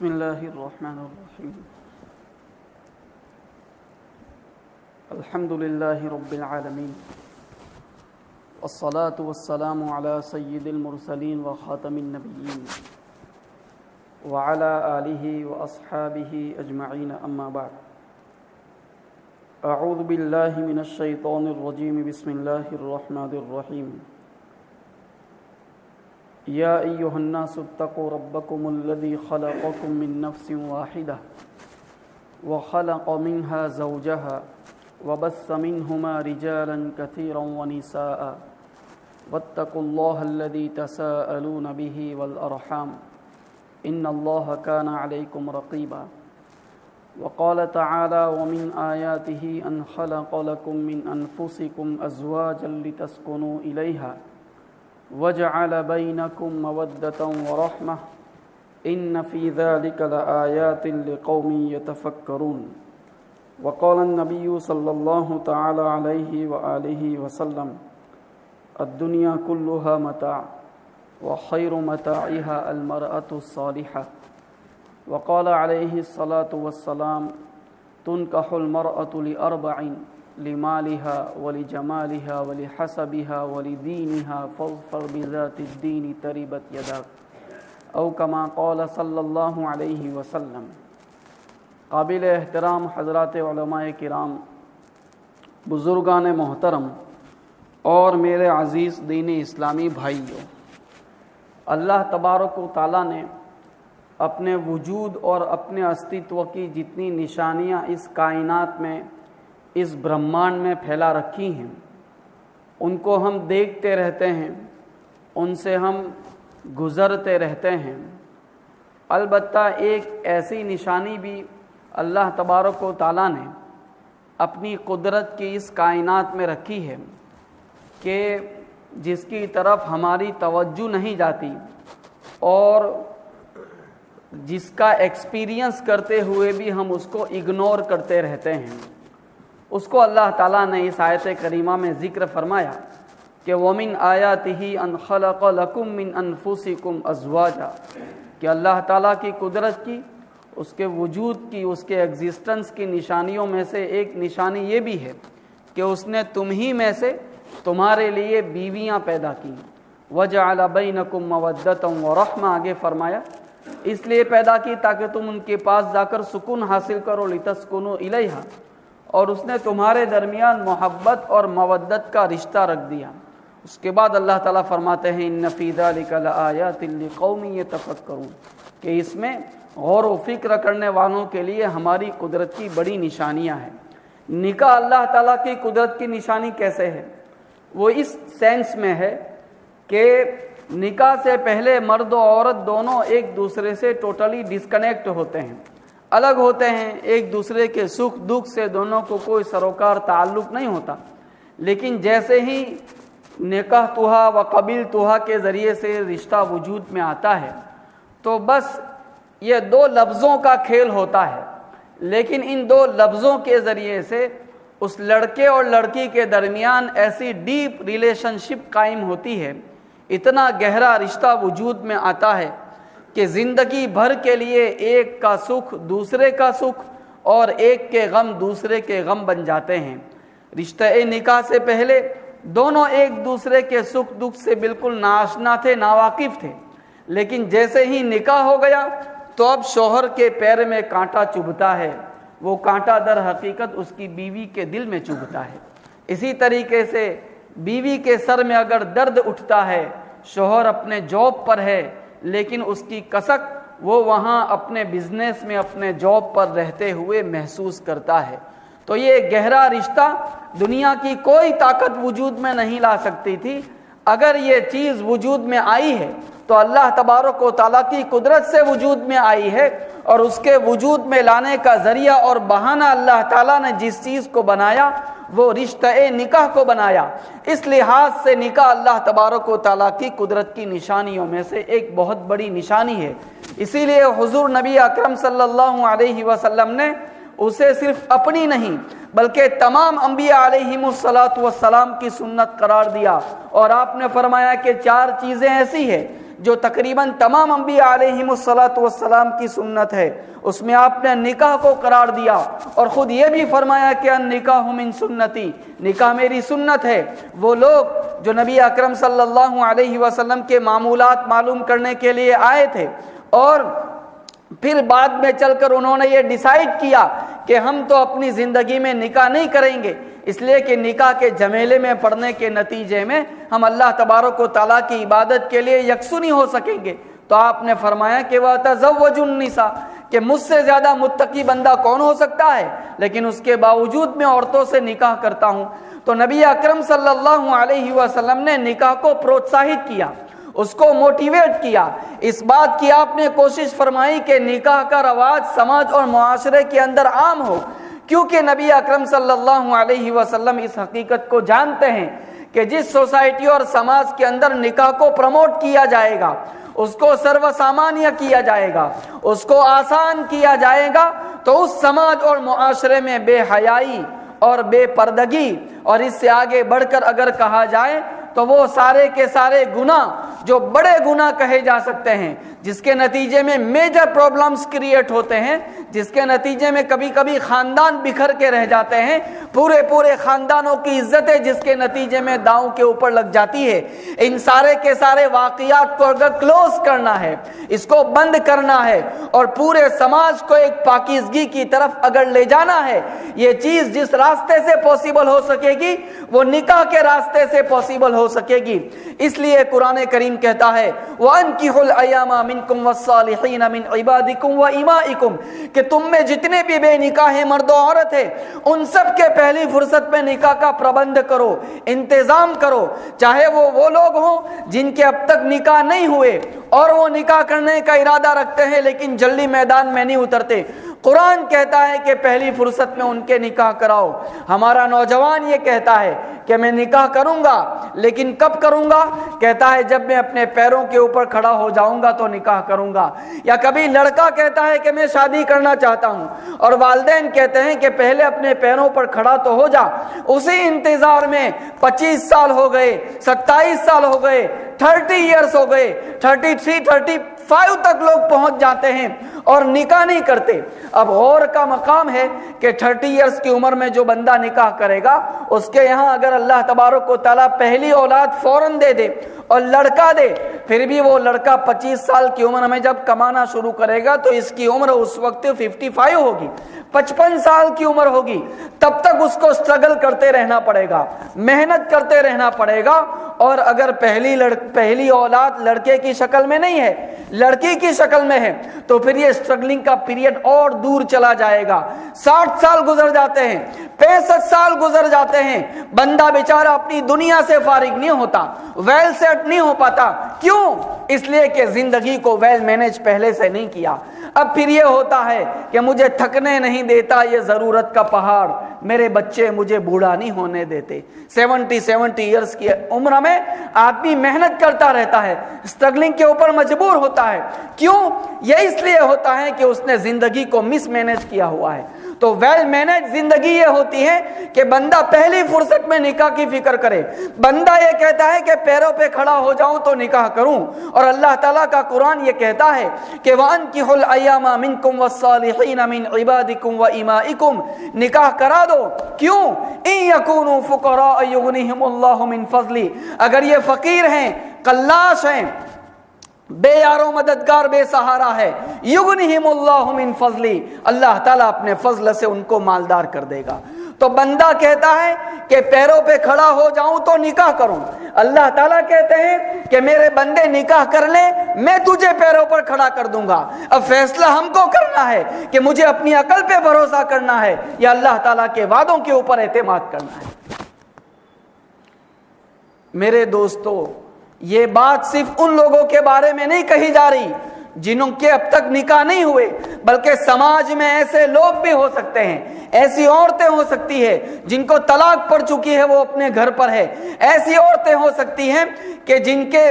بسم اللہ الرحمن الرحیم الحمد للہ رب العالمین والصلاة والسلام علی سید المرسلین وخاتم النبیین وعلی آلہ واصحابہ اجمعین اما بعد اعوذ باللہ من الشیطان الرجیم بسم اللہ الرحمن الرحیم یا ایہا الناس اتقوا ربکم الذی خلقکم من نفس واحدہ وخلق منها زوجها وبث منهما رجالا كثيرا ونساء واتقوا الله الذي تساءلون به والأرحام إن الله كان عليكم رقيبا وقال تعالى ومن آياته أن خلق لكم من أنفسكم أزواجا لتسكنوا إليها وجعل بينكم مودة ورحمة إن في ذلك لآيات لقوم يتفكرون وقال النبي صلى الله تعالى عليه وآله وسلم الدنيا كلها متاع وخير متاعها المرأة الصالحة وقال عليه الصلاة والسلام تنكح المرأة لأربع لمالها ولجمالها ولحسبها ولدينها فاظفر بذات الدين تربت يداك او كما قال صلی اللہ علیہ وسلم۔ قابل احترام حضرات علماء کرام، بزرگان محترم اور میرے عزیز دین اسلامی بھائیوں، اللہ تبارک و تعالیٰ نے اپنے وجود اور اپنے استتو کی جتنی نشانیاں اس کائنات میں، اس برہمانڈ میں پھیلا رکھی ہیں، ان کو ہم دیکھتے رہتے ہیں، ان سے ہم گزرتے رہتے ہیں۔ البتہ ایک ایسی نشانی بھی اللہ تبارک و تعالیٰ نے اپنی قدرت کی اس کائنات میں رکھی ہے کہ جس کی طرف ہماری توجہ نہیں جاتی اور جس کا ایکسپیرینس کرتے ہوئے بھی ہم اس کو اگنور کرتے رہتے ہیں، اس کو اللہ تعالیٰ نے اس آیت کریمہ میں ذکر فرمایا کہ وَمِنْ آیَاتِهِ أَنْ خَلَقَ لَكُم مِّنْ أَنفُسِكُمْ أَزْوَاجًا، کہ اللہ تعالیٰ کی قدرت کی، اس کے وجود کی، اس کے ایگزسٹنس کی نشانیوں میں سے ایک نشانی یہ بھی ہے کہ اس نے تم ہی میں سے تمہارے لیے بیویاں پیدا کی۔ وَجَعَلَ بَيْنَكُم مَّوَدَّةً وَرَحْمَةً، آگے فرمایا اس لیے پیدا کی تاکہ تم ان کے پاس جا کر سکون حاصل کرو، لِتَسْكُنُوا إِلَيْهَا، اور اس نے تمہارے درمیان محبت اور مودت کا رشتہ رکھ دیا۔ اس کے بعد اللہ تعالیٰ فرماتے ہیں ان فی ذلک لآیات لقوم یتفکرون، کہ اس میں غور و فکر کرنے والوں کے لیے ہماری قدرت کی بڑی نشانیاں ہیں۔ نکاح اللہ تعالیٰ کی قدرت کی نشانی کیسے ہے؟ وہ اس سینس میں ہے کہ نکاح سے پہلے مرد و عورت دونوں ایک دوسرے سے ٹوٹلی ڈسکنیکٹ ہوتے ہیں، الگ ہوتے ہیں، ایک دوسرے کے سکھ دکھ سے دونوں کو کوئی سروکار تعلق نہیں ہوتا، لیکن جیسے ہی نکاح توہا و قبیل توہا کے ذریعے سے رشتہ وجود میں آتا ہے تو بس یہ دو لفظوں کا کھیل ہوتا ہے، لیکن ان دو لفظوں کے ذریعے سے اس لڑکے اور لڑکی کے درمیان ایسی ڈیپ ریلیشن شپ قائم ہوتی ہے، اتنا گہرا رشتہ وجود میں آتا ہے کہ زندگی بھر کے لیے ایک کا سکھ دوسرے کا سکھ اور ایک کے غم دوسرے کے غم بن جاتے ہیں۔ رشتہ نکاح سے پہلے دونوں ایک دوسرے کے سکھ دکھ سے بالکل ناآشنا تھے، ناواقف تھے، لیکن جیسے ہی نکاح ہو گیا تو اب شوہر کے پیر میں کانٹا چبھتا ہے، وہ کانٹا در حقیقت اس کی بیوی کے دل میں چبھتا ہے۔ اسی طریقے سے بیوی کے سر میں اگر درد اٹھتا ہے، شوہر اپنے جاب پر ہے لیکن اس کی کسک وہ وہاں اپنے بزنس میں اپنے جاب پر رہتے ہوئے محسوس کرتا ہے۔ تو یہ گہرا رشتہ دنیا کی کوئی طاقت وجود میں نہیں لا سکتی تھی۔ اگر یہ چیز وجود میں آئی ہے تو اللہ تبارک و تعالیٰ کی قدرت سے وجود میں آئی ہے، اور اس کے وجود میں لانے کا ذریعہ اور بہانہ اللہ تعالیٰ نے جس چیز کو بنایا وہ رشتہ نکاح کو بنایا۔ اس لحاظ سے نکاح اللہ تبارک و تعالیٰ کی قدرت کی نشانیوں میں سے ایک بہت بڑی نشانی ہے۔ اسی لیے حضور نبی اکرم صلی اللہ علیہ وسلم نے اسے صرف اپنی نہیں بلکہ تمام انبیاء علیہم الصلاۃ والسلام کی سنت قرار دیا، اور آپ نے فرمایا کہ چار چیزیں ایسی ہیں جو تقریباً تمام انبیاء علیہم کی سنت ہے، اس میں آپ نے نکاح کو قرار دیا اور خود یہ بھی فرمایا کہ النکاح من سنتی، نکاح میری سنت ہے۔ وہ لوگ جو نبی اکرم صلی اللہ علیہ وسلم کے معمولات معلوم کرنے کے لیے آئے تھے اور پھر بعد میں چل کر انہوں نے یہ ڈیسائیڈ کیا کہ ہم تو اپنی زندگی میں نکاح نہیں کریں گے، اس لیے کہ نکاح کے جھمیلے میں پڑنے کے نتیجے میں ہم اللہ تبارک و تعالیٰ کی عبادت کے لیے یکسو نہیں ہو سکیں گے، تو آپ نے فرمایا کہ وَتَزَوَّجُوا النِّسَاءَ، کہ مجھ سے زیادہ متقی بندہ کون ہو سکتا ہے، لیکن اس کے باوجود میں عورتوں سے نکاح کرتا ہوں۔ تو نبی اکرم صلی اللہ علیہ وسلم نے نکاح کو پروتساہت کیا، اس کو موٹیویٹ کیا، اس بات کی آپ نے کوشش فرمائی کہ نکاح کا رواج سماج اور معاشرے کے اندر عام ہو، کیونکہ نبی اکرم صلی اللہ علیہ وسلم اس حقیقت کو جانتے ہیں کہ جس سوسائٹی اور سماج کے اندر نکاح کو پروموٹ کیا جائے گا، اس کو سرو سامانیہ کیا جائے گا، اس کو آسان کیا جائے گا، تو اس سماج اور معاشرے میں بے حیائی اور بے پردگی، اور اس سے آگے بڑھ کر اگر کہا جائے تو وہ سارے کے سارے گناہ جو بڑے گناہ کہے جا سکتے ہیں، جس کے نتیجے میں میجر پرابلمز کریٹ ہوتے ہیں، جس کے نتیجے میں کبھی کبھی خاندان بکھر کے رہ جاتے ہیں، پورے خاندانوں کی عزتیں جس کے نتیجے میں داؤں کے اوپر لگ جاتی ہے، ان سارے کے سارے واقعات کو اگر کلوز کرنا ہے، اس کو بند کرنا ہے اور پورے سماج کو ایک پاکیزگی کی طرف اگر لے جانا ہے، یہ چیز جس راستے سے پاسبل ہو سکے گی وہ نکاح کے راستے سے پاسبل ہو سکے گی۔ اس لیے قرآن کریم کہتا ہے وَأَنكِحُوا الْأَيَامَ مِنكُمْ وَالصَّالِحِينَ مِنْ عِبَادِكُمْ وَإِمَائِكُمْ، کہ تم میں جتنے بھی بے نکاح مرد و عورت ہیں ان سب کے پہلی فرصت میں نکاح کا پربند کرو، انتظام کرو، چاہے وہ لوگ ہوں جن کے اب تک نکاح نہیں ہوئے اور وہ نکاح کرنے کا ارادہ رکھتے ہیں لیکن جلدی میدان میں نہیں اترتے۔ قرآن کہتا ہے کہ پہلی فرصت میں ان کے نکاح کراؤ۔ ہمارا نوجوان یہ کہتا ہے کہ میں نکاح کروں گا، لیکن کب کروں گا؟ کہتا ہے جب میں اپنے پیروں کے اوپر کھڑا ہو جاؤں گا تو نکاح کروں گا۔ یا کبھی لڑکا کہتا ہے کہ میں شادی کرنا چاہتا ہوں اور والدین کہتے ہیں کہ پہلے اپنے پیروں پر کھڑا تو ہو جا، اسی انتظار میں 25 سال ہو گئے، 27 سال ہو گئے، 30 ایئرس ہو گئے، 33 35 تک لوگ پہنچ جاتے ہیں اور نکاح نہیں کرتے۔ اب غور کا مقام ہے کہ 30 ایئرس کی عمر میں جو بندہ نکاح کرے گا اس کے یہاں اگر اللہ تبارک و تعالیٰ پہلی اولاد فوراً دے دے اور لڑکا دے، پھر بھی وہ لڑکا 25 سال کی عمر میں جب کمانا شروع کرے گا تو اس کی عمر اس وقت 55 ہوگی، 55 سال کی عمر ہوگی، تب تک اس کو سٹرگل کرتے رہنا پڑے گا، محنت کرتے رہنا پڑے گا۔ اور اگر پہلی اولاد لڑکے کی شکل میں نہیں ہے، لڑکی کی شکل میں ہے، تو پھر یہ سٹرگلنگ کا پیریڈ اور دور چلا جائے گا۔ 60 سال گزر جاتے ہیں، 65 سال گزر جاتے ہیں، بندہ بیچارہ اپنی دنیا سے فارغ نہیں ہوتا، ویل سیٹ نہیں ہو پاتا۔ کیوں؟ اس لیے کہ زندگی کو ویل مینج پہلے سے نہیں کیا۔ اب پھر یہ ہوتا ہے کہ مجھے تھکنے نہیں دیتا یہ ضرورت کا پہاڑ، میرے بچے مجھے بوڑھا نہیں ہونے دیتے۔ 70 ایئرس کی عمر میں آدمی محنت کرتا رہتا ہے، اسٹرگلنگ کے اوپر مجبور ہوتا ہے۔ کیوں؟ یہ اس لیے ہوتا ہے کہ اس نے زندگی کو مس مینج کیا ہوا ہے۔ تو ویل مینج زندگی یہ ہوتی ہے کہ بندہ پہلی فرصت میں نکاح کی فکر کرے۔ بندہ یہ کہتا ہے کہ پیروں پہ کھڑا ہو جاؤں تو نکاح کروں، اور اللہ تعالیٰ کا قرآن یہ کہتا ہے کہ وَأَنكِحُوا الْأَيَامَ مِنكُمْ وَالصَّالِحِينَ مِنْ عِبَادِكُمْ وَإِمَائِكُمْ، نکاح کرا دو۔ کیوں؟ إِن يَكُونُوا فُقَرَاءَ يُغْنِهِمُ اللَّهُ مِنْ فَضْلِهِ، اگر یہ فقیر ہیں، قلاش ہیں، بے یار و مددگار، بے سہارا ہے، یغنہم اللہ من فضلی، اللہ تعالیٰ اپنے فضل سے ان کو مالدار کر دے گا۔ تو بندہ کہتا ہے کہ پیروں پہ کھڑا ہو جاؤں تو نکاح کروں، اللہ تعالیٰ کہتے ہیں کہ میرے بندے نکاح کر لے، میں تجھے پیروں پر کھڑا کر دوں گا۔ اب فیصلہ ہم کو کرنا ہے کہ مجھے اپنی عقل پہ بھروسہ کرنا ہے یا اللہ تعالیٰ کے وعدوں کے اوپر اعتماد کرنا ہے۔ میرے دوستو، یہ بات صرف ان لوگوں کے بارے میں نہیں کہی جا رہی جنہوں کے اب تک نکاح نہیں ہوئے، بلکہ سماج میں ایسے لوگ بھی ہو سکتے ہیں، ایسی عورتیں ہو سکتی ہے جن کو طلاق پڑ چکی ہے وہ اپنے گھر پر ہے، ایسی عورتیں ہو سکتی ہیں کہ جن کے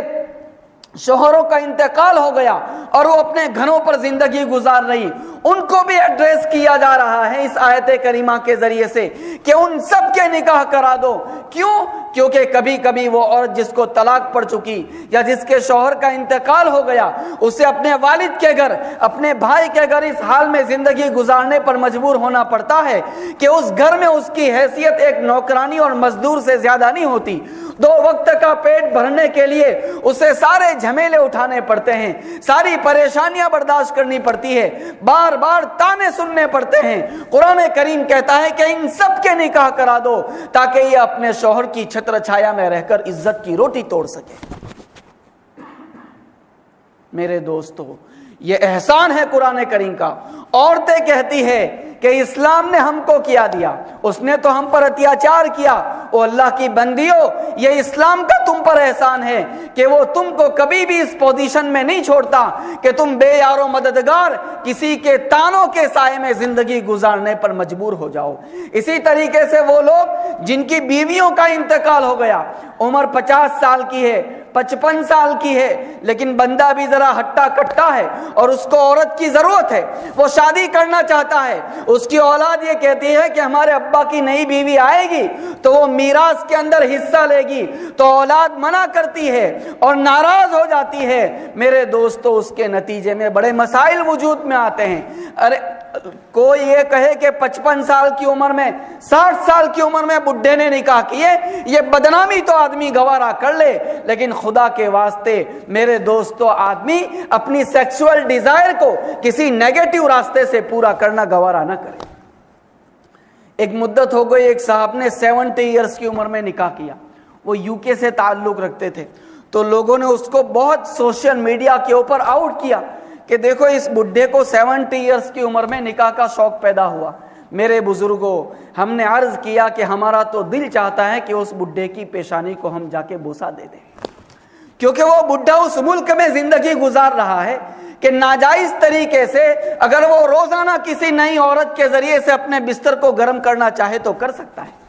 شوہروں کا انتقال ہو گیا اور وہ اپنے گھروں پر زندگی گزار رہی، ان کو بھی ایڈریس کیا جا رہا ہے اس آیت کریمہ کے ذریعے سے کہ ان سب کے نکاح کرا دو۔ کیوں؟ کیونکہ کبھی کبھی وہ عورت جس کو طلاق پڑ چکی یا جس کے شوہر کا انتقال ہو گیا، اسے اپنے والد کے گھر، اپنے بھائی کے گھر اس حال میں زندگی گزارنے پر مجبور ہونا پڑتا ہے کہ اس گھر میں اس کی حیثیت ایک نوکرانی اور مزدور سے زیادہ نہیں ہوتی۔ 2 وقت کا پیٹ بھرنے کے لیے اسے سارے جھمیلے اٹھانے پڑتے ہیں، ساری پریشانیاں برداشت کرنی پڑتی ہے، بار بار تانے سننے پڑتے ہیں۔ قرآن کریم کہتا ہے کہ ان سب کے نکاح کرا دو تاکہ یہ اپنے شوہر کی چھتر چھایا میں رہ کر عزت کی روٹی توڑ سکے۔ میرے دوستو، یہ احسان ہے قرآن کریم کا۔ عورتیں کہتی ہے کہ اسلام نے ہم کو کیا دیا، اس نے تو ہم پر اتیاچار کیا۔ او اللہ کی بندیوں، یہ اسلام کا تم پر احسان ہے کہ وہ تم کو کبھی بھی اس پوزیشن میں نہیں چھوڑتا کہ تم بے یار و مددگار کسی کے تانوں کے سائے میں زندگی گزارنے پر مجبور ہو جاؤ۔ اسی طریقے سے وہ لوگ جن کی بیویوں کا انتقال ہو گیا، عمر 50 سال کی ہے، 55 سال کی ہے، لیکن بندہ بھی ذرا ہٹا کٹا ہے اور اس کو عورت کی ضرورت ہے، وہ شادی کرنا چاہتا ہے، اس کی اولاد یہ کہتی ہے کہ ہمارے ابا کی نئی بیوی آئے گی تو وہ میراث کے اندر حصہ لے گی، تو اولاد منع کرتی ہے اور ناراض ہو جاتی ہے۔ میرے دوستو، اس کے نتیجے میں بڑے مسائل وجود میں آتے ہیں۔ ارے کوئی یہ کہے کہ 55 سال کی عمر میں، 60 سال کی عمر میں بڈھے نے نکاح کیے، یہ بدنامی تو آدمی گوارا کر لے، لیکن خدا کے واسطے میرے دوستو، آدمی اپنی سیکسول ڈیزائر کو کسی نیگیٹو راستے سے پورا کرنا گوارا نہ کرے۔ ایک مدت ہو گئی، ایک صاحب نے 70 ایئرز کی عمر میں نکاح کیا، وہ UK سے تعلق رکھتے تھے، تو لوگوں نے اس کو بہت سوشل میڈیا کے اوپر آؤٹ کیا کہ دیکھو اس بڈھے کو 70 ایئرز کی عمر میں نکاح کا شوق پیدا ہوا۔ میرے بزرگوں، ہم نے عرض کیا کہ ہمارا تو دل چاہتا ہے کہ اس بڈھے کی پیشانی کو ہم جا کے بوسہ دے دیں، کیونکہ وہ بڈھا اس ملک میں زندگی گزار رہا ہے کہ ناجائز طریقے سے اگر وہ روزانہ کسی نئی عورت کے ذریعے سے اپنے بستر کو گرم کرنا چاہے تو کر سکتا ہے،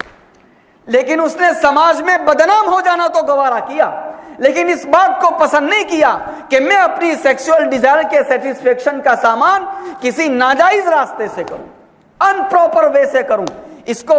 لیکن اس نے سماج میں بدنام ہو جانا تو گوارا کیا، لیکن اس بات کو پسند نہیں کیا کہ میں اپنی سیکسول ڈیزائر کے سیٹسفیکشن کا سامان کسی ناجائز راستے سے کروں، ان پراپر وے سے کروں۔ اس کو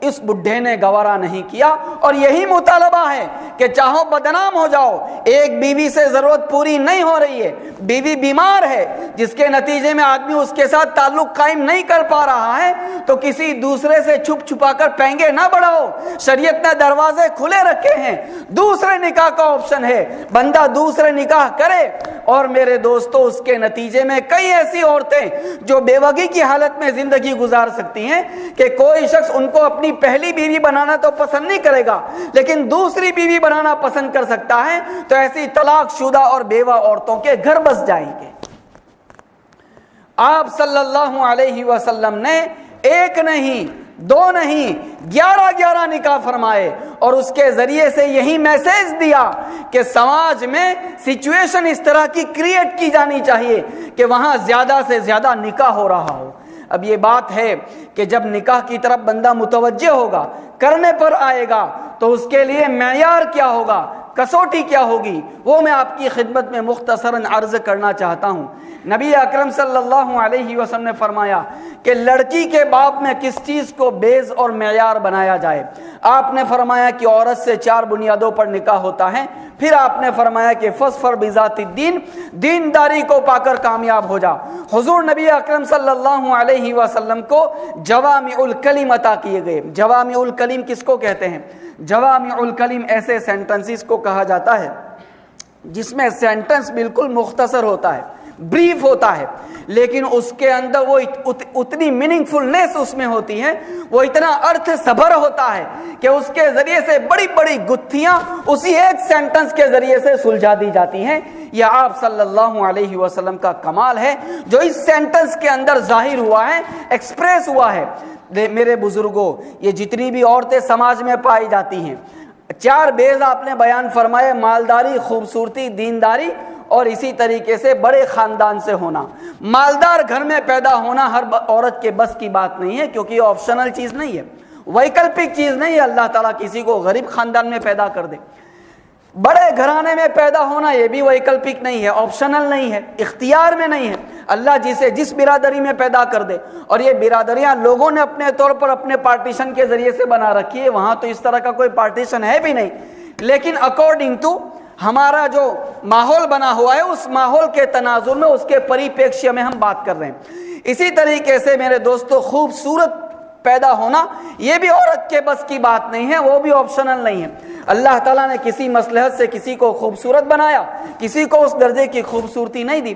اس بڈھے نے گوارا نہیں کیا، اور یہی مطالبہ ہے کہ چاہو بدنام ہو جاؤ، ایک بیوی سے ضرورت پوری نہیں ہو رہی ہے، بیوی بیمار ہے جس کے نتیجے میں آدمی اس کے ساتھ تعلق قائم نہیں کر پا رہا ہے، تو کسی دوسرے سے چھپ چھپا کر پینگے نہ بڑھاؤ۔ شریعت نے دروازے کھلے رکھے ہیں، دوسرے نکاح کا آپشن ہے، بندہ دوسرے نکاح کرے۔ اور میرے دوستو، اس کے نتیجے میں کئی ایسی عورتیں جو بیوگی کی حالت میں زندگی گزار سکتی ہیں کہ کوئی شخص ان کو اپنی پہلی بیوی بنانا تو پسند نہیں کرے گا، لیکن دوسری بیوی بنانا پسند کر سکتا ہے، تو ایسی طلاق شدہ اور بیوہ عورتوں کے گھر بس جائیں گے۔ آپ صلی اللہ علیہ وسلم نے ایک نہیں، 2 نہیں، 11 نکاح فرمائے، اور اس کے ذریعے سے یہی میسج دیا کہ سماج میں سچویشن اس طرح کی کریٹ کی جانی چاہیے کہ وہاں زیادہ سے زیادہ نکاح ہو رہا ہو۔ اب یہ بات ہے کہ جب نکاح کی طرف بندہ متوجہ ہوگا، کرنے پر آئے گا، تو اس کے لیے معیار کیا ہوگا، کسوٹی کیا ہوگی، وہ میں آپ کی خدمت میں مختصراً عرض کرنا چاہتا ہوں۔ نبی اکرم صلی اللہ علیہ وسلم نے فرمایا کہ لڑکی کے باپ میں کس چیز کو بیز اور معیار بنایا جائے۔ آپ نے فرمایا کہ عورت سے 4 بنیادوں پر نکاح ہوتا ہے، پھر آپ نے فرمایا کہ فاظفر بذات الدین، دینداری کو پا کر کامیاب ہو جا۔ حضور نبی اکرم صلی اللہ علیہ وسلم کو جوامع الکلم عطا کیے گئے۔ جوامع الکلم کس کو کہتے ہیں؟ جوامع الکلم ایسے سینٹنسز کو کہا جاتا ہے جس میں سینٹنس بالکل مختصر ہوتا ہے، بریف ہوتا ہے، لیکن اس کے اندر وہ اتنی میننگ فلنس اس میں ہوتی ہے، وہ اتنا ارتھ سبھر ہوتا ہے کہ اس کے ذریعے سے بڑی بڑی گتھیاں اسی ایک سینٹنس کے ذریعے سے سلجھا دی جاتی ہیں۔ یہ آپ صلی اللہ علیہ وسلم کا کمال ہے جو اس سینٹنس کے اندر ظاہر ہوا ہے، ایکسپریس ہوا ہے۔ میرے بزرگوں، یہ جتنی بھی عورتیں سماج میں پائی جاتی ہیں، 4 بیز آپ نے بیان فرمائے، مالداری، خوبصورتی، دینداری، اور اسی طریقے سے بڑے خاندان سے ہونا۔ مالدار گھر میں پیدا ہونا ہر عورت کے بس کی بات نہیں ہے، کیونکہ یہ آپشنل چیز نہیں ہے، ویکلپک چیز نہیں ہے، اللہ تعالیٰ کسی کو غریب خاندان میں پیدا کر دے۔ بڑے گھرانے میں پیدا ہونا یہ بھی ویکلپک نہیں ہے، آپشنل نہیں ہے، اختیار میں نہیں ہے۔ اللہ جسے جس برادری میں پیدا کر دے، اور یہ برادریاں لوگوں نے اپنے طور پر اپنے پارٹیشن کے ذریعے سے بنا رکھی ہے، وہاں تو اس طرح کا کوئی پارٹیشن ہے بھی نہیں، لیکن اکارڈنگ ٹو ہمارا جو ماحول بنا ہوا ہے اس ماحول کے تناظر میں، اس کے پریپیکشیہ میں ہم بات کر رہے ہیں۔ اسی طریقے سے میرے دوستو، خوبصورت پیدا ہونا یہ بھی عورت کے بس کی بات نہیں ہے، وہ بھی آپشنل نہیں ہے۔ اللہ تعالیٰ نے کسی مصلحت سے کسی کو خوبصورت بنایا، کسی کو اس درجے کی خوبصورتی نہیں دی۔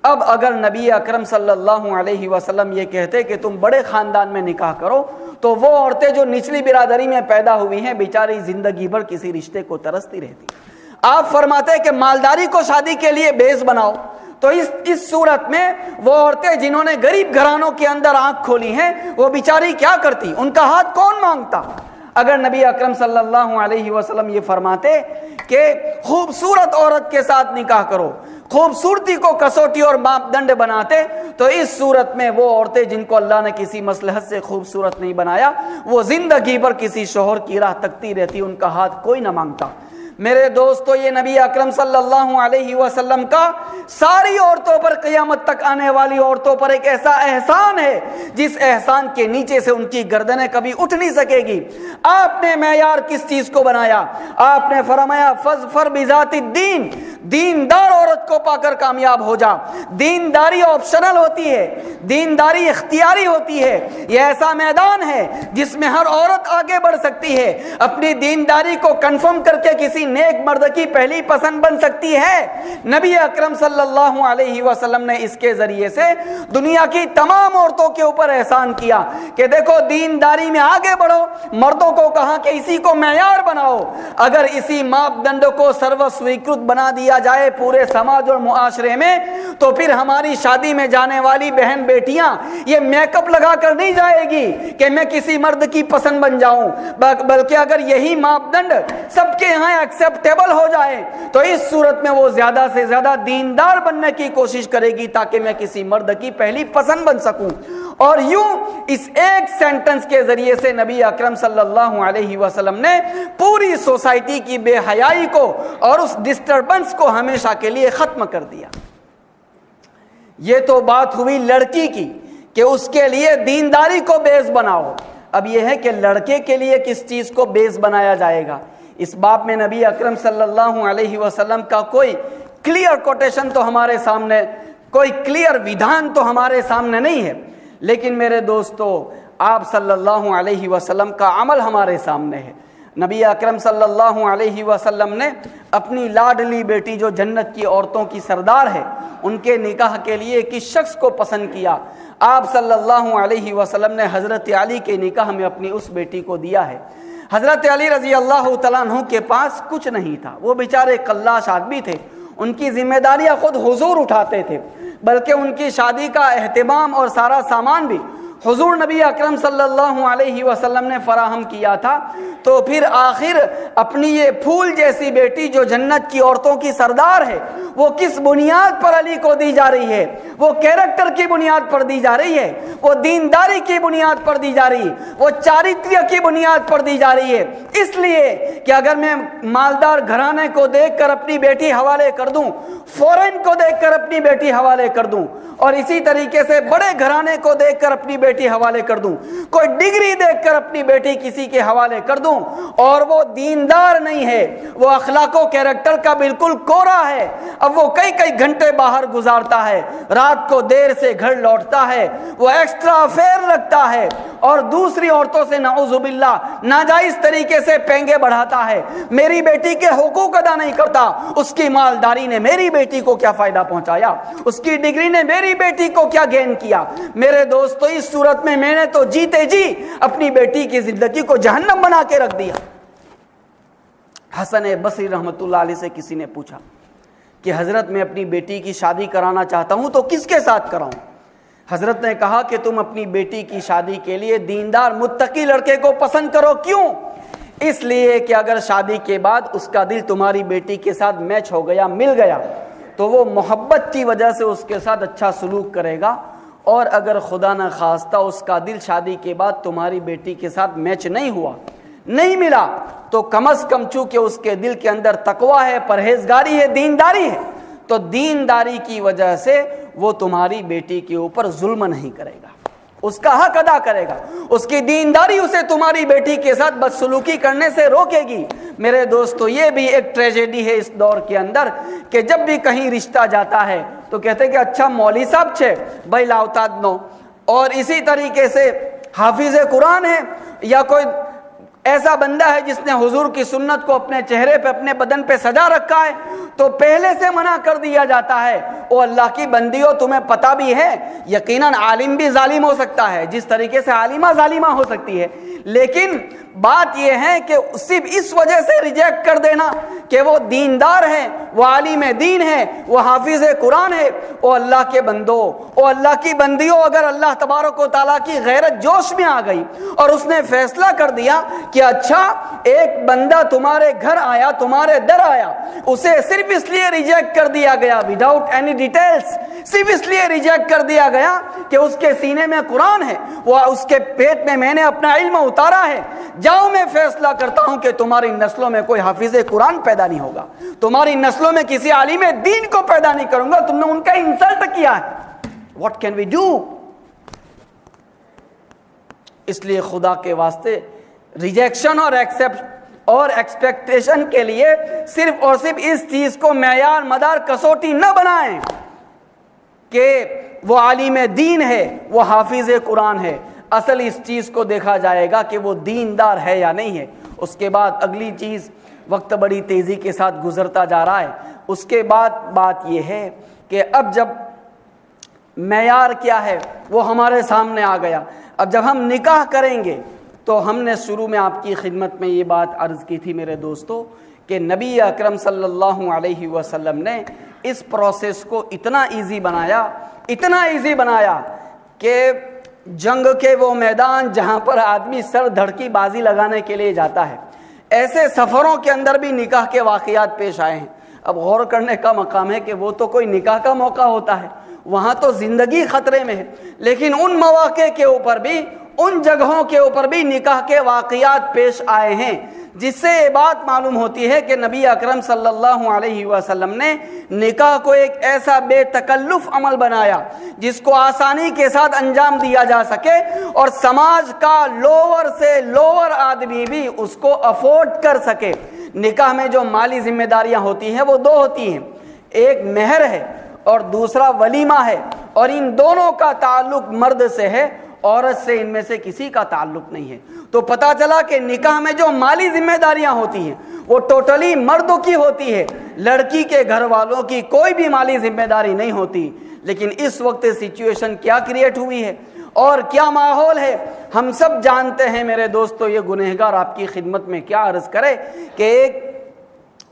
اب اگر نبی اکرم صلی اللہ علیہ وسلم یہ کہتے کہ تم بڑے خاندان میں نکاح کرو، تو وہ عورتیں جو نچلی برادری میں پیدا ہوئی ہیں بیچاری زندگی بھر کسی رشتے کو ترستی رہتی۔ آپ فرماتے کہ مالداری کو شادی کے لیے بیس بناؤ، تو اس صورت میں وہ عورتیں جنہوں نے غریب گھرانوں کے اندر آنکھ کھولی ہیں، وہ بیچاری کیا کرتی؟ ان کا ہاتھ کون مانگتا؟ اگر نبی اکرم صلی اللہ علیہ وسلم یہ فرماتے کہ خوبصورت عورت کے ساتھ نکاح کرو، خوبصورتی کو کسوٹی اور ماپدنڈ بناتے، تو اس صورت میں وہ عورتیں جن کو اللہ نے کسی مصلحت سے خوبصورت نہیں بنایا، وہ زندگی بھر کسی شوہر کی راہ تکتی رہتی، ان کا ہاتھ کوئی نہ مانگتا۔ میرے دوستو، یہ نبی اکرم صلی اللہ علیہ وسلم کا ساری عورتوں پر، قیامت تک آنے والی عورتوں پر ایک ایسا احسان ہے جس احسان کے نیچے سے ان کی گردنیں کبھی اٹھ نہیں سکے گی۔ آپ نے معیار کس چیز کو بنایا؟ آپ نے فرمایا فَاظْفَرْ بِذَاتِ الدِّينِ، دیندار عورت کو پا کر کامیاب ہو جا۔ دینداری آپشنل ہوتی ہے، دینداری اختیاری ہوتی ہے۔ یہ ایسا میدان ہے جس میں ہر عورت آگے بڑھ سکتی ہے، اپنی دینداری کو کنفرم کر کے کسی نیک مرد کی پہلی پسند بن سکتی ہے۔ نبی اکرم صلی اللہ علیہ وسلم نے اس کے ذریعے سے دنیا کی تمام عورتوں کے اوپر احسان کیا کہ دیکھو دینداری میں آگے بڑھو۔ مردوں کو کہا کہ اسی کو معیار بناؤ۔ اگر اسی ماپدنڈ کو سرو سویکرت بنا دیا جائے پورے سماج اور معاشرے میں، تو پھر ہماری شادی میں جانے والی بہن بیٹیاں یہ میک اپ لگا کر نہیں جائے گی کہ میں کسی مرد کی پسند بن جاؤں، بلکہ اگر یہی ماپدنڈ سب کے یہاں ایکسیپٹیبل ہو جائے تو اس صورت میں وہ زیادہ سے زیادہ دیندار بننے کی کوشش کرے گی تاکہ میں کسی مرد کی پہلی پسند بن سکوں۔ اور یوں اس ایک سینٹنس کے ذریعے سے نبی اکرم صلی اللہ علیہ وسلم نے پوری سوسائٹی کی بے حیائی کو اور اس ڈسٹربنس کو ہمیشہ کے لیے ختم کر دیا۔ یہ تو بات ہوئی لڑکی کی کہ اس کے لیے دینداری کو بیس بناؤ۔ اب یہ ہے کہ لڑکے کے لیے کس چیز کو بیس بنایا جائے گا؟ اس باب میں نبی اکرم صلی اللہ علیہ وسلم کا کوئی کلیئر کوٹیشن تو ہمارے سامنے، کوئی کلیئر ویدھان تو ہمارے سامنے نہیں ہے، لیکن میرے دوستو آپ صلی اللہ علیہ وسلم کا عمل ہمارے سامنے ہے۔ نبی اکرم صلی اللہ علیہ وسلم نے اپنی لاڈلی بیٹی جو جنت کی عورتوں کی سردار ہے، ان کے نکاح کے لیے کس شخص کو پسند کیا؟ آپ صلی اللہ علیہ وسلم نے حضرت علی کے نکاح میں اپنی اس بیٹی کو دیا ہے۔ حضرت علی رضی اللہ تعالیٰ عنہ کے پاس کچھ نہیں تھا، وہ بیچارے قلاش آدمی تھے، ان کی ذمہ داریاں خود حضور اٹھاتے تھے، بلکہ ان کی شادی کا اہتمام اور سارا سامان بھی حضور نبی اکرم صلی اللہ علیہ وسلم نے فراہم کیا تھا۔ تو پھر آخر اپنی یہ پھول جیسی بیٹی جو جنت کی عورتوں کی سردار ہے، وہ کس بنیاد پر علی کو دی جا رہی ہے؟ وہ کیریکٹر کی بنیاد پر دی جا رہی ہے، وہ دینداری کی بنیاد پر دی جا رہی ہے، وہ چارتریہ کی بنیاد پر دی جا رہی ہے۔ اس لیے کہ اگر میں مالدار گھرانے کو دیکھ کر اپنی بیٹی حوالے کر دوں، فورن کو دیکھ کر اپنی بیٹی حوالے کر دوں، اور اسی طریقے سے بڑے گھرانے کو دیکھ کر اپنی بیٹی حوالے کر دوں، کوئی ڈگری دیکھ کر اپنی بیٹی کسی کے حوالے کر دوں، اور وہ دیندار نہیں ہے، وہ اخلاق و کیریکٹر کا بالکل کوڑا ہے، اب وہ کئی گھنٹے باہر گزارتا ہے، رات کو دیر سے گھر لوٹتا ہے، وہ ایکسٹرا افیئر رکھتا ہے، اور دوسری عورتوں سے نعوذ باللہ ناجائز طریقے سے پینگے بڑھاتا ہے، میری بیٹی کے حقوق ادا نہیں کرتا۔ اس کی مالداری نے میری بیٹی کو کیا فائدہ پہنچایا؟ اس کی ڈگری نے میری بیٹی کو کیا گین کیا؟ میرے دوستو، اس صورت میں نے تو جیتے جی اپنی بیٹی کی زندگی کو جہنم بنا کے رکھ دیا۔ حسن بصری رحمۃ اللہ علیہ سے کسی نے پوچھا کہ حضرت میں اپنی بیٹی کی شادی کرانا چاہتا ہوں تو کس کے ساتھ کراؤں؟ حضرت نے کہا کہ تم اپنی بیٹی کی شادی کے لیے دیندار متقی لڑکے کو پسند کرو۔ کیوں؟ اس لیے کہ اگر شادی کے بعد اس کا دل تمہاری بیٹی کے ساتھ میچ ہو گیا، مل گیا، تو وہ محبت کی وجہ سے اس کے ساتھ اچھا سلوک کرے گا، اور اگر خدا نہ خواستہ اس کا دل شادی کے بعد تمہاری بیٹی کے ساتھ میچ نہیں ہوا، نہیں ملا تو کم از کم چونکہ اس کے دل کے اندر تقویٰ ہے، پرہیزگاری ہے، دینداری ہے، تو دینداری کی وجہ سے وہ تمہاری بیٹی کے اوپر ظلم نہیں کرے گا، اس کا حق ادا کرے گا، اس کی دینداری اسے تمہاری بیٹی کے ساتھ بدسلوکی کرنے سے روکے گی۔ میرے دوستو یہ بھی ایک ٹریجڈی ہے اس دور کے اندر کہ جب بھی کہیں رشتہ جاتا ہے تو کہتے ہیں کہ اچھا مولوی صاحب چھے بھائی لاؤتاد نو، اور اسی طریقے سے حافظ قرآن ہے یا کوئی ایسا بندہ ہے جس نے حضور کی سنت کو اپنے چہرے پہ اپنے بدن پہ سجا رکھا ہے، تو پہلے سے منع کر دیا جاتا ہے او اللہ کی بندیوں تمہیں پتہ بھی ہے یقیناً عالم بھی ظالم ہو سکتا ہے جس طریقے سے عالمہ ظالمہ ہو سکتی ہے، لیکن بات یہ ہے کہ صرف اس وجہ سے ریجیکٹ کر دینا کہ وہ دیندار ہے، وہ عالم دین ہے، وہ حافظ قرآن ہے، او اللہ کے بندو، او اللہ کی بندیوں، اگر اللہ تبارک و تعالیٰ کی غیرت جوش میں آ گئی اور اس نے فیصلہ کر دیا کہ اچھا ایک بندہ تمہارے گھر آیا، تمہارے در آیا، اسے صرف اس لیے ریجیکٹ کر دیا گیا وداؤٹ اینی ڈیٹیلز، صرف اس لیے ریجیکٹ کر دیا گیا کہ اس کے سینے میں قرآن ہے، وہ اس کے پیٹ میں نے اپنا علم اتارا ہے، جاؤ میں فیصلہ کرتا ہوں کہ تمہاری نسلوں میں کوئی حافظ قرآن پیدا نہیں ہوگا، تمہاری نسلوں میں کسی عالم دین کو پیدا نہیں کروں گا، تم نے ان کا انسلٹ کیا ہے، what can we do؟ اس لیے خدا کے واسطے ریجیکشن اور ایکسپیکٹیشن کے لیے صرف اور صرف اس چیز کو معیار مدار کسوٹی نہ بنائیں کہ وہ عالم دین ہے، وہ حافظ قرآن ہے، اصل اس چیز کو دیکھا جائے گا کہ وہ دیندار ہے یا نہیں ہے۔ اس کے بعد اگلی چیز، وقت بڑی تیزی کے ساتھ گزرتا جا رہا ہے، اس کے بعد بات یہ ہے کہ اب جب معیار کیا ہے وہ ہمارے سامنے آ گیا، اب جب ہم نکاح کریں گے تو ہم نے شروع میں آپ کی خدمت میں یہ بات عرض کی تھی میرے دوستو کہ نبی اکرم صلی اللہ علیہ وسلم نے اس پروسیس کو اتنا ایزی بنایا کہ جنگ کے وہ میدان جہاں پر آدمی سر دھڑ کی بازی لگانے کے لیے جاتا ہے، ایسے سفروں کے اندر بھی نکاح کے واقعات پیش آئے ہیں۔ اب غور کرنے کا مقام ہے کہ وہ تو کوئی نکاح کا موقع ہوتا ہے، وہاں تو زندگی خطرے میں ہے، لیکن ان مواقع کے اوپر بھی، ان جگہوں کے اوپر بھی نکاح کے واقعات پیش آئے ہیں، جس سے یہ بات معلوم ہوتی ہے کہ نبی اکرم صلی اللہ علیہ وسلم نے نکاح کو ایک ایسا بے تکلف عمل بنایا جس کو آسانی کے ساتھ انجام دیا جا سکے اور سماج کا لوور سے لوور آدمی بھی اس کو افورڈ کر سکے۔ نکاح میں جو مالی ذمہ داریاں ہوتی ہیں وہ دو ہوتی ہیں، ایک مہر ہے اور دوسرا ولیمہ ہے، اور ان دونوں کا تعلق مرد سے ہے، عورت سے ان میں سے کسی کا تعلق نہیں ہے۔ تو پتہ چلا کہ نکاح میں جو مالی ذمہ داریاں ہوتی ہیں وہ ٹوٹلی مردوں کی ہوتی ہے، لڑکی کے گھر والوں کی کوئی بھی مالی ذمہ داری نہیں ہوتی۔ لیکن اس وقت سچویشن کیا کریٹ ہوئی ہے اور کیا ماحول ہے ہم سب جانتے ہیں میرے دوستو۔ یہ گنہگار آپ کی خدمت میں کیا عرض کرے کہ ایک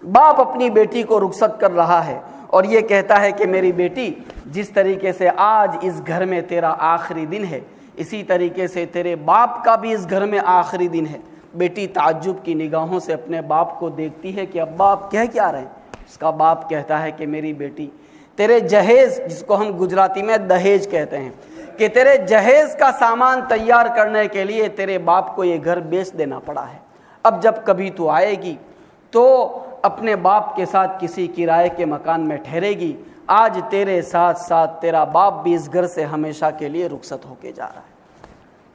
باپ اپنی بیٹی کو رخصت کر رہا ہے اور یہ کہتا ہے کہ میری بیٹی، جس طریقے سے آج اس گھر میں تیرا آخری دن ہے، اسی طریقے سے تیرے باپ کا بھی اس گھر میں آخری دن ہے۔ بیٹی تعجب کی نگاہوں سے اپنے باپ کو دیکھتی ہے کہ ابا آپ کہہ کیا رہے ہیں؟ اس کا باپ کہتا ہے کہ میری بیٹی، تیرے جہیز، جس کو ہم گجراتی میں دہیج کہتے ہیں، کہ تیرے جہیز کا سامان تیار کرنے کے لیے تیرے باپ کو یہ گھر بیچ دینا پڑا ہے۔ اب جب کبھی تو آئے گی تو اپنے باپ کے ساتھ کسی کرائے کے مکان میں ٹھہرے گی۔ آج تیرے ساتھ ساتھ تیرا باپ بھی اس گھر سے ہمیشہ کے لیے رخصت ہو کے جا رہا ہے۔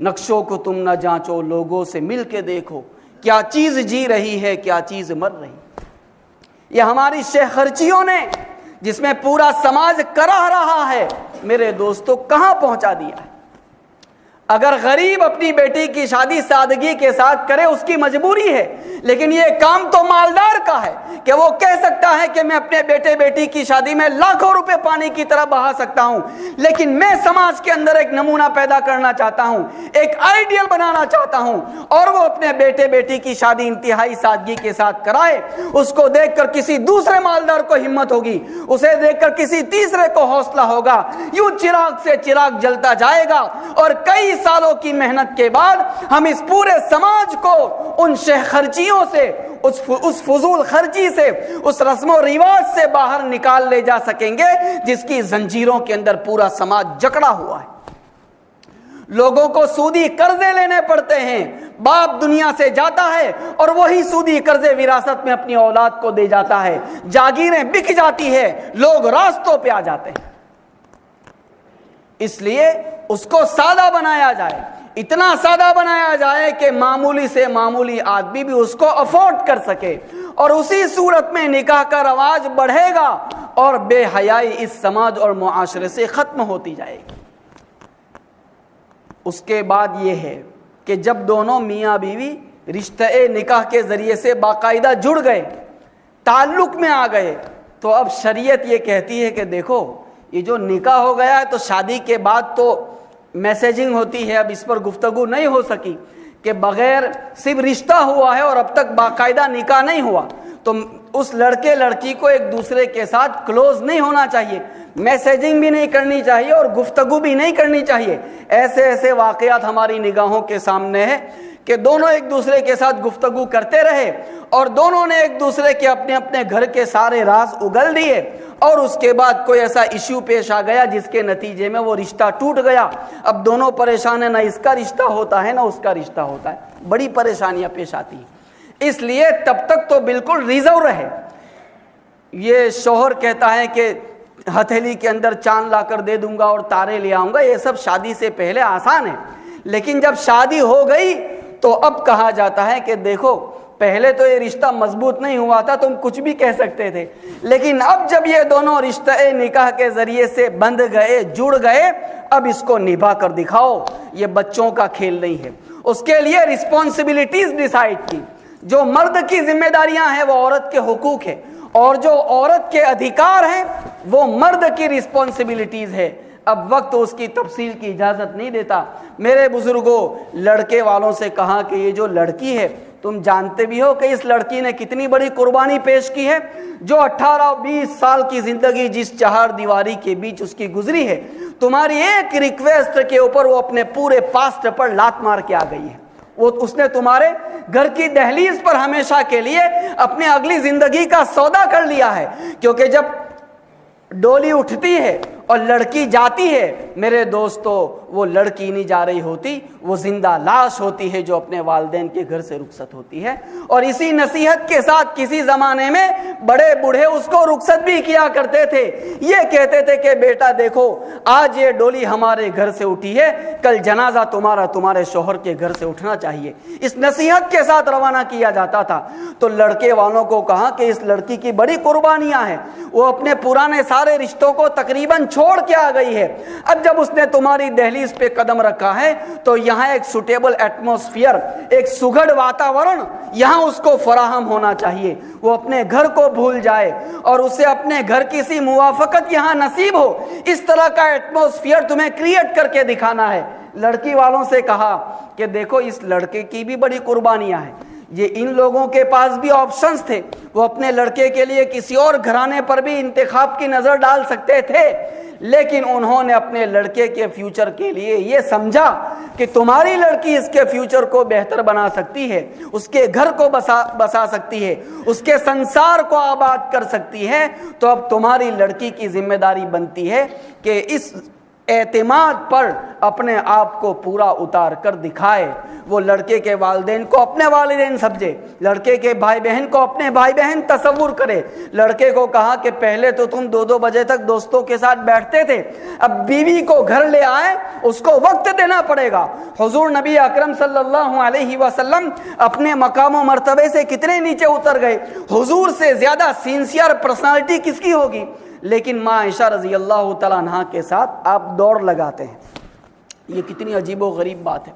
نقشوں کو تم نہ جانچو، لوگوں سے مل کے دیکھو، کیا چیز جی رہی ہے، کیا چیز مر رہی۔ یہ ہماری شیخ خرچیوں نے، جس میں پورا سماج کراہ رہا ہے، میرے دوستو کہاں پہنچا دیا ہے۔ اگر غریب اپنی بیٹی کی شادی سادگی کے ساتھ کرے اس کی مجبوری ہے، لیکن یہ کام تو مالدار کا ہے کہ وہ کہہ سکتا ہے کہ میں اپنے بیٹے بیٹی کی شادی میں لاکھوں روپے پانی کی طرح بہا سکتا ہوں، لیکن میں سماج کے اندر ایک نمونہ پیدا کرنا چاہتا ہوں، ایک آئیڈیل بنانا چاہتا ہوں، اور وہ اپنے بیٹے بیٹی کی شادی انتہائی سادگی کے ساتھ کرائے۔ اس کو دیکھ کر کسی دوسرے مالدار کو ہمت ہوگی، اسے دیکھ کر کسی تیسرے کو حوصلہ ہوگا، یوں چراغ سے چراغ جلتا جائے گا، اور کئی سالوں کی محنت کے بعد ہم اس پورے سماج کو ان شیخ خرچیوں سے، اس فضول خرچی سے، اس رسم و رواج سے باہر نکال لے جا سکیں گے جس کی زنجیروں کے اندر پورا سماج جکڑا ہوا ہے۔ لوگوں کو سودی قرضے لینے پڑتے ہیں، باپ دنیا سے جاتا ہے اور وہی سودی قرضے وراثت میں اپنی اولاد کو دے جاتا ہے، جاگیریں بک جاتی ہے، لوگ راستوں پہ آ جاتے ہیں۔ اس لیے اس کو سادہ بنایا جائے، اتنا سادہ بنایا جائے کہ معمولی سے معمولی آدمی بھی اس کو افورڈ کر سکے، اور اسی صورت میں نکاح کا رواج بڑھے گا اور بے حیائی اس سماج اور معاشرے سے ختم ہوتی جائے گی۔ اس کے بعد یہ ہے کہ جب دونوں میاں بیوی رشتہ نکاح کے ذریعے سے باقاعدہ جڑ گئے، تعلق میں آ گئے، تو اب شریعت یہ کہتی ہے کہ دیکھو یہ جو نکاح ہو گیا ہے تو شادی کے بعد تو میسیجنگ ہوتی ہے، اب اس پر گفتگو نہیں ہو سکی کہ بغیر صرف رشتہ ہوا ہے اور اب تک باقاعدہ نکاح نہیں ہوا، تو اس لڑکے لڑکی کو ایک دوسرے کے ساتھ کلوز نہیں ہونا چاہیے، میسیجنگ بھی نہیں کرنی چاہیے اور گفتگو بھی نہیں کرنی چاہیے۔ ایسے واقعات ہماری نگاہوں کے سامنے ہیں کہ دونوں ایک دوسرے کے ساتھ گفتگو کرتے رہے اور دونوں نے ایک دوسرے کے اپنے اپنے گھر کے سارے راز اگل دیے، اور اس کے بعد کوئی ایسا ایشو پیش آ گیا جس کے نتیجے میں وہ رشتہ ٹوٹ گیا۔ اب دونوں پریشان ہیں، نہ اس کا رشتہ ہوتا ہے نہ اس کا رشتہ ہوتا ہے، بڑی پریشانیاں پیش آتی ہیں۔ اس لیے تب تک تو بالکل ریزرو رہے۔ یہ شوہر کہتا ہے کہ ہتھیلی کے اندر چاند لا کر دے دوں گا اور تارے لے آؤں گا، یہ سب شادی سے پہلے آسان ہے، لیکن جب شادی ہو گئی تو اب کہا جاتا ہے کہ دیکھو پہلے تو یہ رشتہ مضبوط نہیں ہوا تھا، تم کچھ بھی کہہ سکتے تھے، لیکن اب جب یہ دونوں رشتہ نکاح کے ذریعے سے بندھ گئے، جڑ گئے، اب اس کو نبھا کر دکھاؤ۔ یہ بچوں کا کھیل نہیں ہے، اس کے لیے رسپانسبلٹیز ڈیسائیڈ کی۔ جو مرد کی ذمہ داریاں ہیں وہ عورت کے حقوق ہے، اور جو عورت کے ادھیکار ہیں وہ مرد کی رسپانسبلٹیز ہے۔ اب وقت اس کی تفصیل کی اجازت نہیں دیتا۔ میرے بزرگوں لڑکے والوں سے کہا کہ یہ جو لڑکی ہے تم جانتے بھی ہو کہ اس لڑکی نے کتنی بڑی قربانی پیش کی ہے، جو 18-20 سال کی زندگی جس چہار دیواری کے بیچ اس کی گزری ہے، تمہاری ایک ریکویسٹ کے اوپر وہ اپنے پورے پاسٹ پر لات مار کے آ گئی ہے۔ اس نے تمہارے گھر کی دہلیز پر ہمیشہ کے لیے اپنی اگلی زندگی کا سودا کر لیا ہے، کیونکہ جب ڈولی اٹھتی ہے اور لڑکی جاتی ہے میرے دوستو، وہ لڑکی نہیں جا رہی ہوتی، وہ زندہ لاش ہوتی ہے جو اپنے والدین کے گھر سے رخصت ہوتی ہے۔ اور اسی نصیحت کے ساتھ کسی زمانے میں بڑے بوڑھے اس کو رخصت بھی کیا کرتے تھے، یہ کہتے تھے کہ بیٹا دیکھو آج یہ ڈولی ہمارے گھر سے اٹھی ہے، کل جنازہ تمہارے شوہر کے گھر سے اٹھنا چاہیے، اس نصیحت کے ساتھ روانہ کیا جاتا تھا۔ تو لڑکے والوں کو کہا کہ اس لڑکی کی بڑی قربانیاں ہیں، وہ اپنے پرانے سارے رشتوں کو تقریباً چھوڑ کے آ گئی ہے، اب جب اس نے تمہاری دہلیز پہ قدم رکھا ہے تو یہاں ایک سوٹیبل ایٹماسفیئر، ایک سگڑ واتاورن یہاں اس کو فراہم ہونا چاہیے، وہ اپنے گھر کو بھول جائے اور اسے اپنے گھر کی سی موافقت یہاں نصیب ہو، اس طرح کا ایٹماسفیئر تمہیں کریٹ کر کے دکھانا ہے۔ لڑکی والوں سے کہا کہ دیکھو اس لڑکے کی بھی بڑی قربانیاں ہیں، یہ ان لوگوں کے پاس بھی آپشنز تھے، وہ اپنے لڑکے کے لیے کسی اور گھرانے پر بھی انتخاب کی نظر ڈال سکتے تھے، لیکن انہوں نے اپنے لڑکے کے فیوچر کے لیے یہ سمجھا کہ تمہاری لڑکی اس کے فیوچر کو بہتر بنا سکتی ہے، اس کے گھر کو بسا سکتی ہے، اس کے سنسار کو آباد کر سکتی ہے، تو اب تمہاری لڑکی کی ذمہ داری بنتی ہے کہ اس اعتماد پر اپنے آپ کو پورا اتار کر دکھائے۔ وہ لڑکے کے والدین کو اپنے والدین سمجھے، لڑکے کے بھائی بہن کو اپنے بھائی بہن تصور کرے۔ لڑکے کو کہا کہ پہلے تو تم 2-2 بجے تک دوستوں کے ساتھ بیٹھتے تھے، اب بیوی کو گھر لے آئے، اس کو وقت دینا پڑے گا۔ حضور نبی اکرم صلی اللہ علیہ وسلم اپنے مقام و مرتبے سے کتنے نیچے اتر گئے، حضور سے زیادہ سینسیئر پرسنالٹی کس کی ہوگی، لیکن ماں عائشہ رضی اللہ تعالیٰ عنہا کے ساتھ آپ دوڑ لگاتے ہیں۔ یہ کتنی عجیب و غریب بات ہے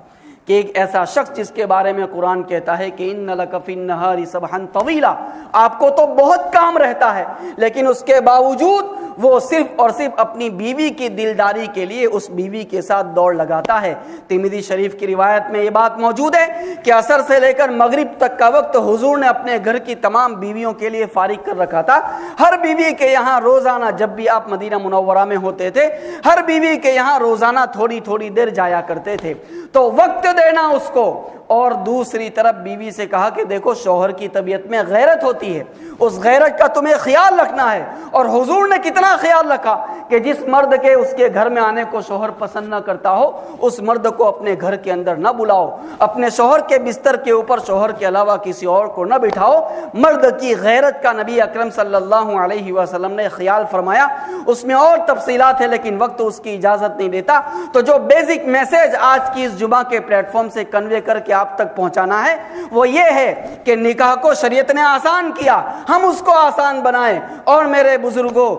کہ ایک ایسا شخص جس کے بارے میں قرآن کہتا ہے کہ ان لک فی النہار سبحا طویلا، آپ کو تو بہت کام رہتا ہے، لیکن اس کے باوجود وہ صرف اور صرف اپنی بیوی کی دلداری کے لیے اس بیوی کے ساتھ دوڑ لگاتا ہے۔ ترمذی شریف کی روایت میں یہ بات موجود ہے کہ عصر سے لے کر مغرب تک کا وقت حضور نے اپنے گھر کی تمام بیویوں کے لیے فارغ کر رکھا تھا۔ ہر بیوی کے یہاں روزانہ، جب بھی آپ مدینہ منورہ میں ہوتے تھے، ہر بیوی کے یہاں روزانہ تھوڑی تھوڑی دیر جایا کرتے تھے۔ تو وقت دینا اس کو، اور دوسری طرف بیوی سے کہا کہ دیکھو شوہر کی طبیعت میں غیرت ہوتی ہے، اس غیرت کا تمہیں خیال رکھنا ہے۔ اور حضور نے کتنا خیال رکھا کہ جس مرد کے اس کے گھر میں آنے کو شوہر پسند نہ کرتا ہو اس مرد کو اپنے گھر کے اندر نہ بلاؤ، اپنے شوہر کے بستر کے اوپر شوہر کے علاوہ کسی اور کو نہ بٹھاؤ۔ مرد کی غیرت کا نبی اکرم صلی اللہ علیہ وسلم نے خیال فرمایا۔ اس میں اور تفصیلات ہیں لیکن وقت اس کی اجازت نہیں دیتا، تو جو بیسک میسج آج کی اس جمعہ کے پلیٹ فارم سے کنوے کر کے آپ تک پہنچانا ہے وہ یہ ہے کہ نکاح کو شریعت نے آسان کیا، ہم اس کو آسان بنائیں۔ اور میرے بزرگوں،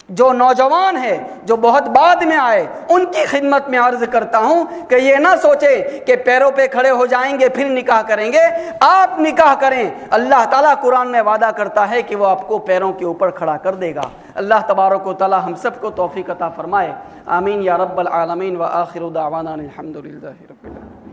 جو نوجوان ہیں جو بہت بعد میں آئے ان کی خدمت میں عرض کرتا ہوں کہ یہ نہ سوچے کہ پیروں پہ کھڑے ہو جائیں گے پھر نکاح کریں گے۔ آپ نکاح کریں، اللہ تعالیٰ قرآن میں وعدہ کرتا ہے کہ وہ آپ کو پیروں کے اوپر کھڑا کر دے گا۔ اللہ تبارک و تعالیٰ ہم سب کو توفیق عطا فرمائے، آمین یا رب العالمین۔ وآخر دعوانا الحمدللہ رب العالمین۔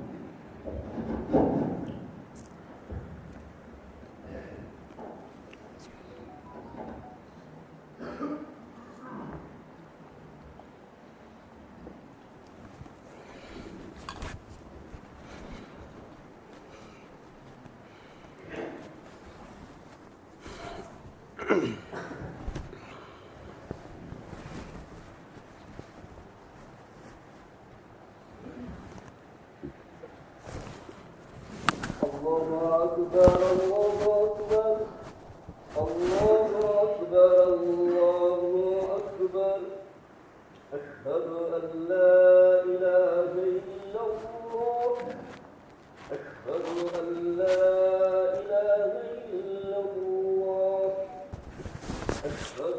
أشهد